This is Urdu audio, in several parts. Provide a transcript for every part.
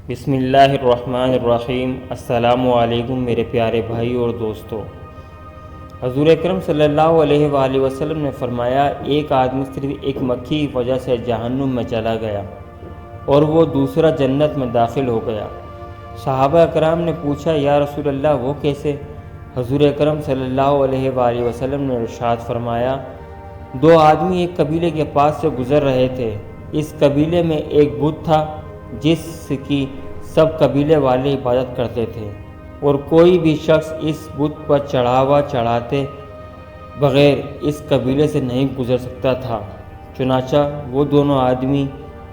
بسم اللہ الرحمن الرحیم۔ السلام علیکم میرے پیارے بھائی اور دوستو۔ حضور اکرم صلی اللہ علیہ وآلہ وسلم نے فرمایا، ایک آدمی صرف ایک مکھی کی وجہ سے جہنم میں چلا گیا اور وہ دوسرا جنت میں داخل ہو گیا۔ صحابہ اکرام نے پوچھا، یا رسول اللہ وہ کیسے؟ حضور اکرم صلی اللہ علیہ وآلہ وسلم نے ارشاد فرمایا، دو آدمی ایک قبیلے کے پاس سے گزر رہے تھے۔ اس قبیلے میں ایک بت تھا جس کی سب قبیلے والے عبادت کرتے تھے، اور کوئی بھی شخص اس بت پر چڑھاوا چڑھاتے بغیر اس قبیلے سے نہیں گزر سکتا تھا۔ چنانچہ وہ دونوں آدمی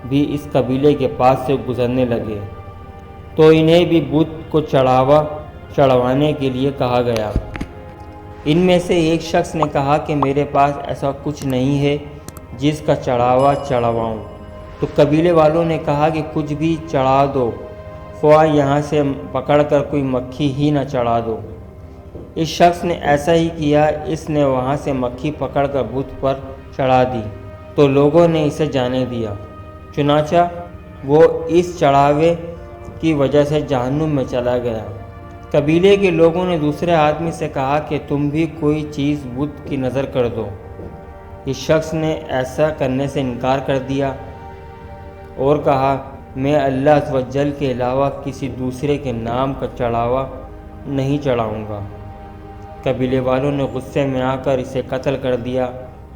بھی اس قبیلے کے پاس سے گزرنے لگے تو انہیں بھی بت کو چڑھاوا چڑھوانے کے لیے کہا گیا۔ ان میں سے ایک شخص نے کہا کہ میرے پاس ایسا کچھ نہیں ہے جس کا چڑھاوا چڑھواؤں۔ تو قبیلے والوں نے کہا کہ کچھ بھی چڑھا دو، خواہ یہاں سے پکڑ کر کوئی مکھی ہی نہ چڑھا دو۔ اس شخص نے ایسا ہی کیا، اس نے وہاں سے مکھی پکڑ کر بت پر چڑھا دی تو لوگوں نے اسے جانے دیا۔ چنانچہ وہ اس چڑھاوے کی وجہ سے جہنم میں چلا گیا۔ قبیلے کے لوگوں نے دوسرے آدمی سے کہا کہ تم بھی کوئی چیز بت کی نظر کر دو۔ اس شخص نے ایسا کرنے سے انکار کر دیا اور کہا، میں اللہ عز و جل کے علاوہ کسی دوسرے کے نام کا چڑھاوا نہیں چڑھاؤں گا۔ قبیلے والوں نے غصے میں آ کر اسے قتل کر دیا۔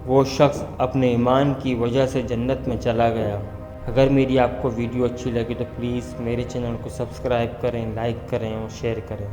وہ شخص اپنے ایمان کی وجہ سے جنت میں چلا گیا۔ اگر میری آپ کو ویڈیو اچھی لگی تو پلیز میرے چینل کو سبسکرائب کریں، لائک کریں اور شیئر کریں۔